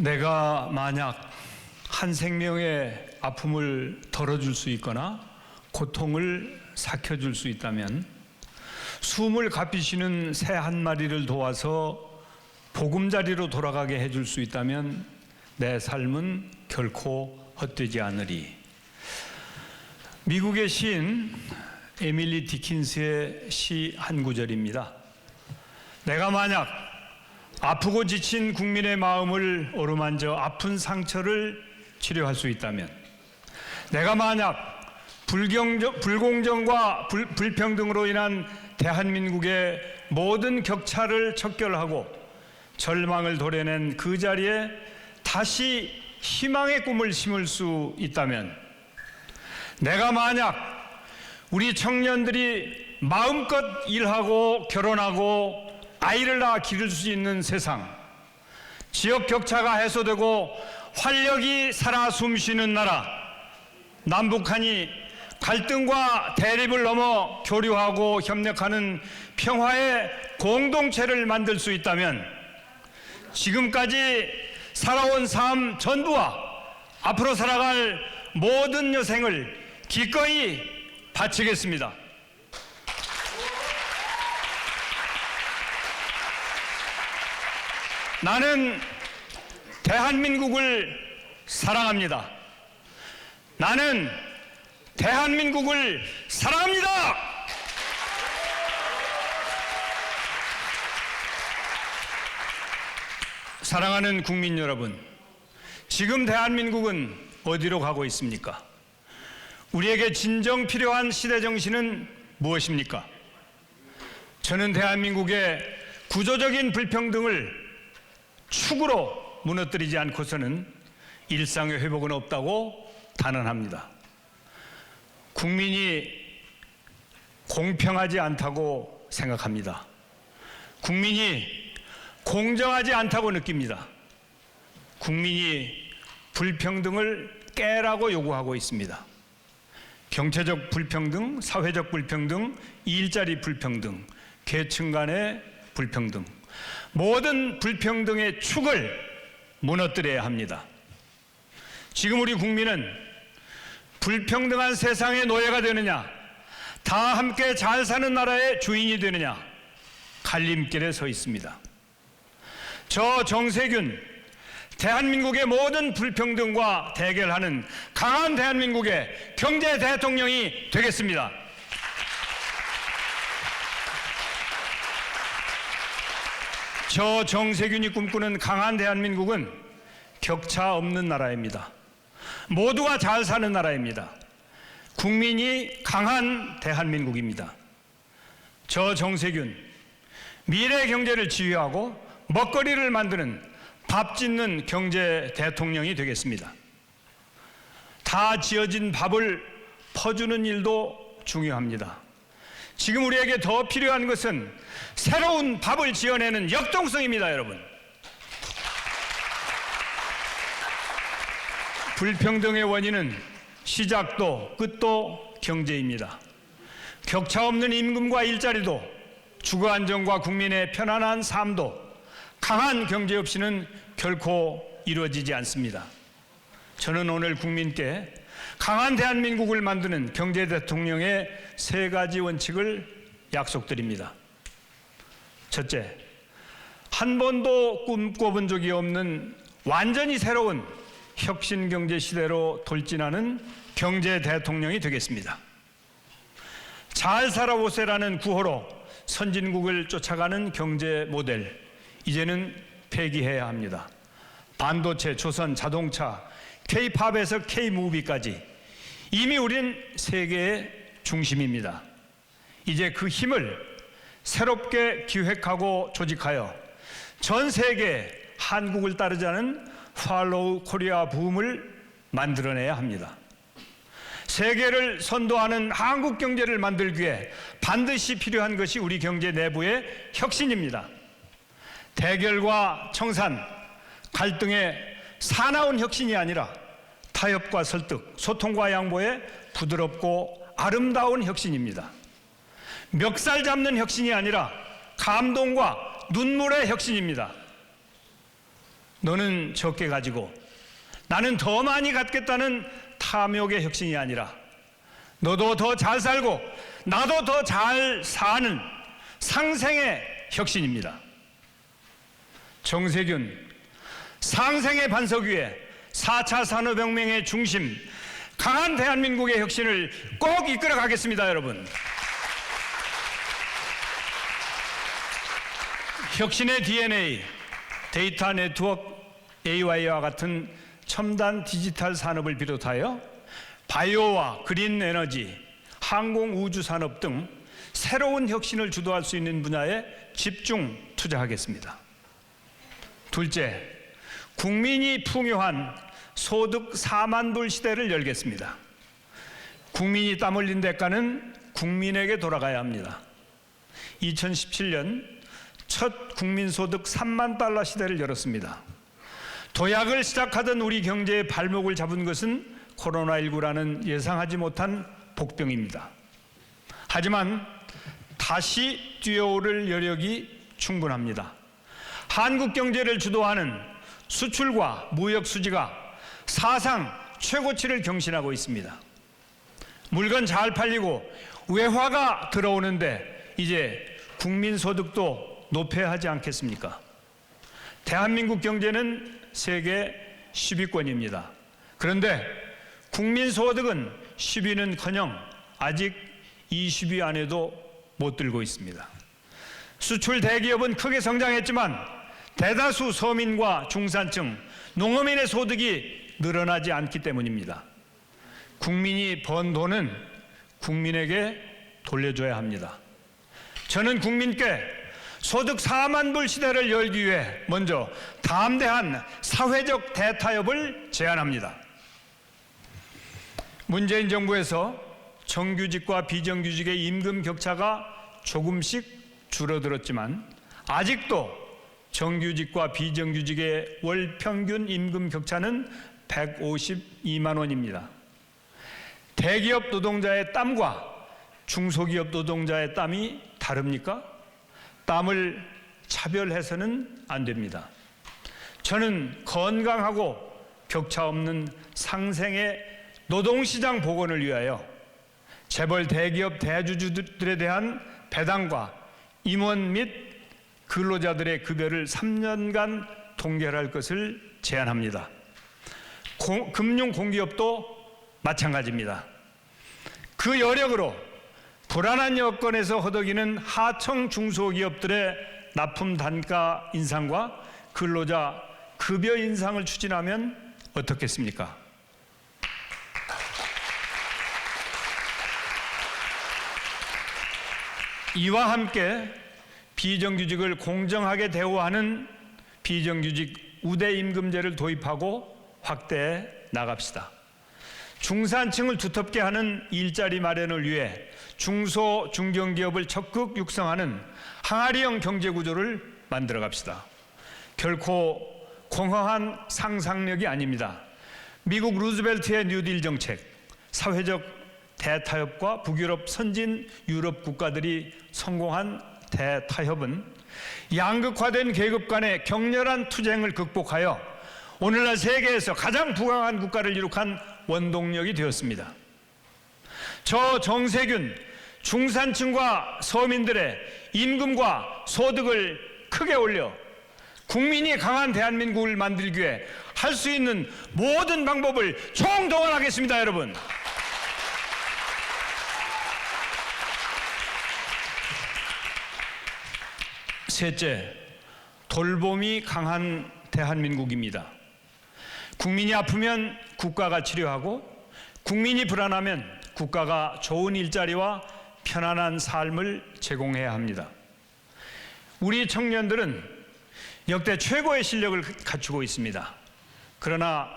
내가 만약 한 생명의 아픔을 덜어줄 수 있거나 고통을 삭혀줄 수 있다면, 숨을 가피시는 새 한 마리를 도와서 보금자리로 돌아가게 해줄 수 있다면 내 삶은 결코 헛되지 않으리. 미국의 시인 에밀리 디킨스의 시 한 구절입니다. 내가 만약 아프고 지친 국민의 마음을 어루만져 아픈 상처를 치료할 수 있다면, 내가 만약 불공정과 불평등으로 인한 대한민국의 모든 격차를 척결하고 절망을 도려낸 그 자리에 다시 희망의 꿈을 심을 수 있다면, 내가 만약 우리 청년들이 마음껏 일하고 결혼하고 아이를 낳아 기를 수 있는 세상, 지역 격차가 해소되고 활력이 살아 숨쉬는 나라, 남북한이 갈등과 대립을 넘어 교류하고 협력하는 평화의 공동체를 만들 수 있다면, 지금까지 살아온 삶 전부와 앞으로 살아갈 모든 여생을 기꺼이 바치겠습니다. 나는 대한민국을 사랑합니다. 나는 대한민국을 사랑합니다. 사랑하는 국민 여러분, 지금 대한민국은 어디로 가고 있습니까? 우리에게 진정 필요한 시대 정신은 무엇입니까? 저는 대한민국의 구조적인 불평등을 축으로 무너뜨리지 않고서는 일상의 회복은 없다고 단언합니다. 국민이 공평하지 않다고 생각합니다. 국민이 공정하지 않다고 느낍니다. 국민이 불평등을 깨라고 요구하고 있습니다. 경제적 불평등, 사회적 불평등, 일자리 불평등, 계층 간의 불평등, 모든 불평등의 축을 무너뜨려야 합니다. 지금 우리 국민은 불평등한 세상의 노예가 되느냐, 다 함께 잘 사는 나라의 주인이 되느냐, 갈림길에 서 있습니다. 저 정세균, 대한민국의 모든 불평등과 대결하는 강한 대한민국의 경제 대통령이 되겠습니다. 저 정세균이 꿈꾸는 강한 대한민국은 격차 없는 나라입니다. 모두가 잘 사는 나라입니다. 국민이 강한 대한민국입니다. 저 정세균, 미래 경제를 지휘하고 먹거리를 만드는 밥 짓는 경제 대통령이 되겠습니다. 다 지어진 밥을 퍼주는 일도 중요합니다. 지금 우리에게 더 필요한 것은 새로운 밥을 지어내는 역동성입니다, 여러분. 불평등의 원인은 시작도 끝도 경제입니다. 격차 없는 임금과 일자리도, 주거 안정과 국민의 편안한 삶도 강한 경제 없이는 결코 이루어지지 않습니다. 저는 오늘 국민께 강한 대한민국을 만드는 경제 대통령의 세 가지 원칙을 약속드립니다. 첫째, 한 번도 꿈꿔본 적이 없는 완전히 새로운 혁신 경제 시대로 돌진하는 경제 대통령이 되겠습니다. 잘 살아보세라는 구호로 선진국을 쫓아가는 경제 모델, 이제는 폐기해야 합니다. 반도체, 조선, 자동차, K-팝에서 K-무비까지 이미 우린 세계의 중심입니다. 이제 그 힘을 새롭게 기획하고 조직하여 전 세계에 한국을 따르자는 팔로우 코리아 붐을 만들어내야 합니다. 세계를 선도하는 한국 경제를 만들기 위해 반드시 필요한 것이 우리 경제 내부의 혁신입니다. 대결과 청산, 갈등의 사나운 혁신이 아니라 타협과 설득, 소통과 양보의 부드럽고 아름다운 혁신입니다. 멱살 잡는 혁신이 아니라 감동과 눈물의 혁신입니다. 너는 적게 가지고 나는 더 많이 갖겠다는 탐욕의 혁신이 아니라 너도 더 잘 살고 나도 더 잘 사는 상생의 혁신입니다. 정세균, 상생의 반석 위에 4차 산업혁명의 중심, 강한 대한민국의 혁신을 꼭 이끌어 가겠습니다, 여러분. 혁신의 DNA, 데이터 네트워크 AI와 같은 첨단 디지털 산업을 비롯하여 바이오와 그린 에너지, 항공 우주 산업 등 새로운 혁신을 주도할 수 있는 분야에 집중 투자하겠습니다. 둘째, 국민이 풍요한 소득 4만 불 시대를 열겠습니다. 국민이 땀 흘린 대가는 국민에게 돌아가야 합니다. 2017년 첫 국민소득 3만 달러 시대를 열었습니다. 도약을 시작하던 우리 경제의 발목을 잡은 것은 코로나19라는 예상하지 못한 복병입니다. 하지만 다시 뛰어오를 여력이 충분합니다. 한국 경제를 주도하는 수출과 무역 수지가 사상 최고치를 경신하고 있습니다. 물건 잘 팔리고 외화가 들어오는데 이제 국민소득도 높여야 하지 않겠습니까? 대한민국 경제는 세계 10위권입니다. 그런데 국민소득은 10위는커녕 아직 20위 안에도 못 들고 있습니다. 수출 대기업은 크게 성장했지만 대다수 서민과 중산층, 농어민의 소득이 늘어나지 않기 때문입니다. 국민이 번 돈은 국민에게 돌려줘야 합니다. 저는 국민께 소득 4만 불 시대를 열기 위해 먼저 담대한 사회적 대타협을 제안합니다. 문재인 정부에서 정규직과 비정규직의 임금 격차가 조금씩 줄어들었지만 아직도 정규직과 비정규직의 월 평균 임금 격차는 152만 원입니다. 대기업 노동자의 땀과 중소기업 노동자의 땀이 다릅니까? 땀을 차별해서는 안 됩니다. 저는 건강하고 격차 없는 상생의 노동시장 복원을 위하여 재벌 대기업 대주주들에 대한 배당과 임원 및 근로자들의 급여를 3년간 동결할 것을 제안합니다. 금융공기업도 마찬가지입니다. 그 여력으로 불안한 여건에서 허덕이는 하청 중소기업들의 납품 단가 인상과 근로자 급여 인상을 추진하면 어떻겠습니까? 이와 함께 비정규직을 공정하게 대우하는 비정규직 우대임금제를 도입하고 확대해 나갑시다. 중산층을 두텁게 하는 일자리 마련을 위해 중소, 중견기업을 적극 육성하는 항아리형 경제구조를 만들어 갑시다. 결코 공허한 상상력이 아닙니다. 미국 루즈벨트의 뉴딜 정책, 사회적 대타협과 북유럽 선진 유럽 국가들이 성공한 대타협은 양극화된 계급 간의 격렬한 투쟁을 극복하여 오늘날 세계에서 가장 부강한 국가를 이룩한 원동력이 되었습니다. 저 정세균, 중산층과 서민들의 임금과 소득을 크게 올려 국민이 강한 대한민국을 만들기 위해 할 수 있는 모든 방법을 총동원하겠습니다, 여러분. 셋째, 돌봄이 강한 대한민국입니다. 국민이 아프면 국가가 치료하고 국민이 불안하면 국가가 좋은 일자리와 편안한 삶을 제공해야 합니다. 우리 청년들은 역대 최고의 실력을 갖추고 있습니다. 그러나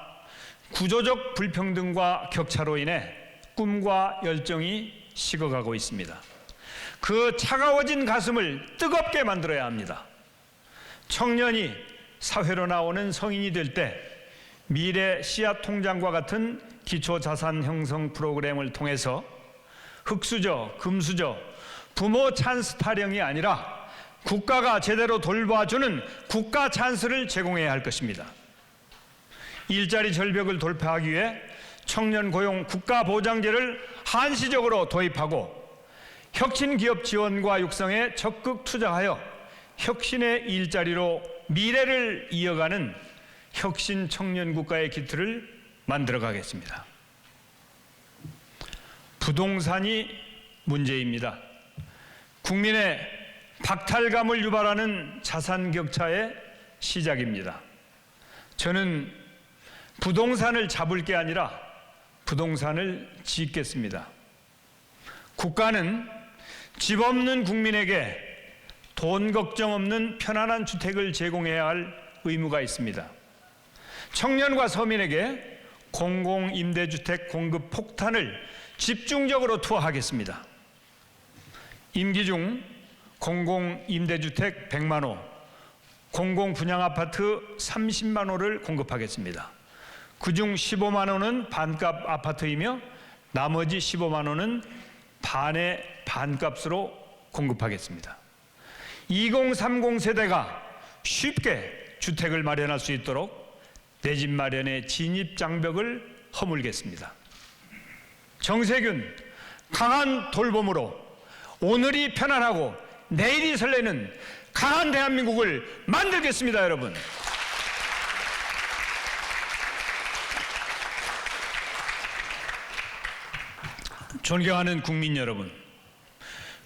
구조적 불평등과 격차로 인해 꿈과 열정이 식어가고 있습니다. 그 차가워진 가슴을 뜨겁게 만들어야 합니다. 청년이 사회로 나오는 성인이 될 때 미래 씨앗 통장과 같은 기초자산 형성 프로그램을 통해서 흑수저, 금수저, 부모 찬스 타령이 아니라 국가가 제대로 돌봐주는 국가 찬스를 제공해야 할 것입니다. 일자리 절벽을 돌파하기 위해 청년 고용 국가보장제를 한시적으로 도입하고 혁신 기업 지원과 육성에 적극 투자하여 혁신의 일자리로 미래를 이어가는 혁신 청년 국가의 기틀을 만들어 가겠습니다. 부동산이 문제입니다. 국민의 박탈감을 유발하는 자산 격차의 시작입니다. 저는 부동산을 잡을 게 아니라 부동산을 짓겠습니다. 국가는 집 없는 국민에게 돈 걱정 없는 편안한 주택을 제공해야 할 의무가 있습니다. 청년과 서민에게 공공임대주택 공급 폭탄을 집중적으로 투하하겠습니다. 임기 중 공공임대주택 100만 호, 공공분양아파트 30만 호를 공급하겠습니다. 그중 15만 호는 반값 아파트이며 나머지 15만 호는 반의 반값으로 공급하겠습니다. 2030 세대가 쉽게 주택을 마련할 수 있도록 내 집 마련의 진입장벽을 허물겠습니다. 정세균, 강한 돌봄으로 오늘이 편안하고 내일이 설레는 강한 대한민국을 만들겠습니다, 여러분. 존경하는 국민 여러분,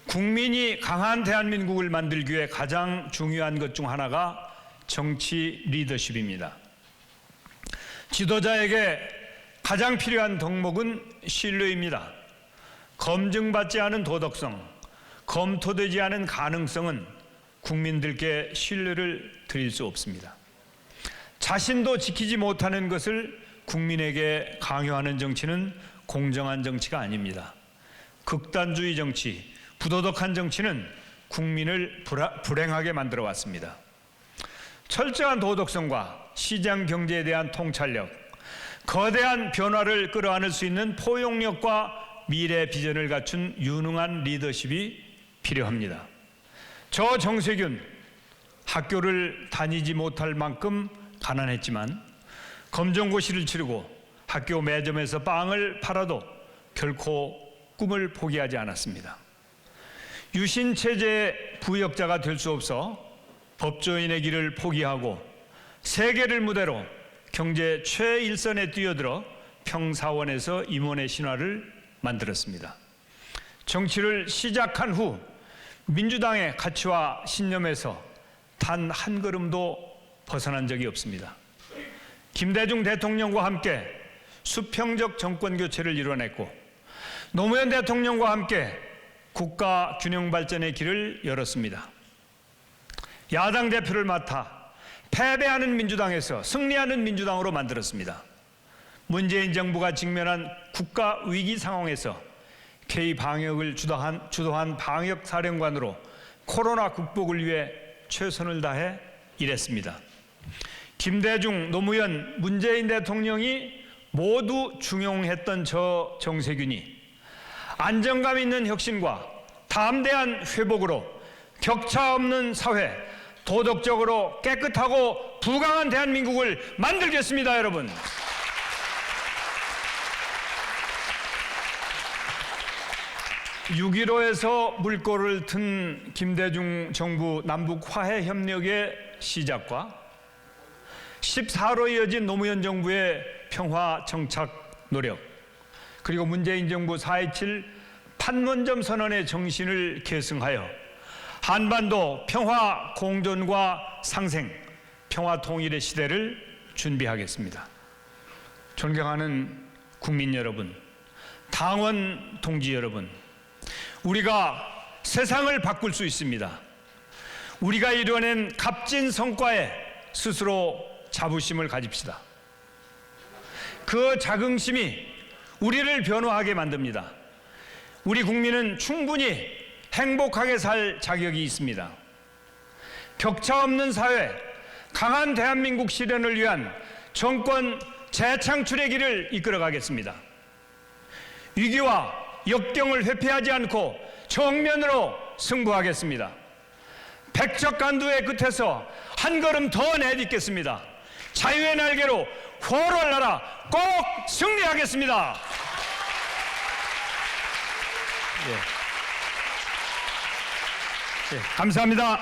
국민이 강한 대한민국을 만들기 위해 가장 중요한 것 중 하나가 정치 리더십입니다. 지도자에게 가장 필요한 덕목은 신뢰입니다. 검증받지 않은 도덕성, 검토되지 않은 가능성은 국민들께 신뢰를 드릴 수 없습니다. 자신도 지키지 못하는 것을 국민에게 강요하는 정치는 공정한 정치가 아닙니다. 극단주의 정치, 부도덕한 정치는 국민을 불행하게 만들어 왔습니다. 철저한 도덕성과 시장 경제에 대한 통찰력, 거대한 변화를 끌어안을 수 있는 포용력과 미래 비전을 갖춘 유능한 리더십이 필요합니다. 저 정세균, 학교를 다니지 못할 만큼 가난했지만 검정고시를 치르고 학교 매점에서 빵을 팔아도 결코 꿈을 포기하지 않았습니다. 유신체제의 부역자가 될 수 없어 법조인의 길을 포기하고 세계를 무대로 경제 최일선에 뛰어들어 평사원에서 임원의 신화를 만들었습니다. 정치를 시작한 후 민주당의 가치와 신념에서 단 한 걸음도 벗어난 적이 없습니다. 김대중 대통령과 함께 수평적 정권 교체를 이뤄냈고 노무현 대통령과 함께 국가 균형 발전의 길을 열었습니다. 야당 대표를 맡아 패배하는 민주당에서 승리하는 민주당으로 만들었습니다. 문재인 정부가 직면한 국가 위기 상황에서 K-방역을 주도한 방역사령관으로 코로나 극복을 위해 최선을 다해 일했습니다. 김대중, 노무현, 문재인 대통령이 모두 중용했던 저 정세균이 안정감 있는 혁신과 담대한 회복으로 격차 없는 사회, 도덕적으로 깨끗하고 부강한 대한민국을 만들겠습니다, 여러분. (6.15) 물꼬를 튼 김대중 정부 남북 화해 협력의 시작과 14로 이어진 노무현 정부의 평화 정착 노력, 그리고 문재인 정부 4.27 판문점 선언의 정신을 계승하여 한반도 평화 공존과 상생, 평화 통일의 시대를 준비하겠습니다. 존경하는 국민 여러분, 당원 동지 여러분, 우리가 세상을 바꿀 수 있습니다. 우리가 이뤄낸 값진 성과에 스스로 자부심을 가집시다. 그 자긍심이 우리를 변화하게 만듭니다. 우리 국민은 충분히 행복하게 살 자격이 있습니다. 격차 없는 사회, 강한 대한민국 실현을 위한 정권 재창출의 길을 이끌어가겠습니다. 위기와 역경을 회피하지 않고 정면으로 승부하겠습니다. 백척간두의 끝에서 한 걸음 더 내딛겠습니다. 자유의 날개로 포로할 나라 꼭 승리하겠습니다. 예. 감사합니다.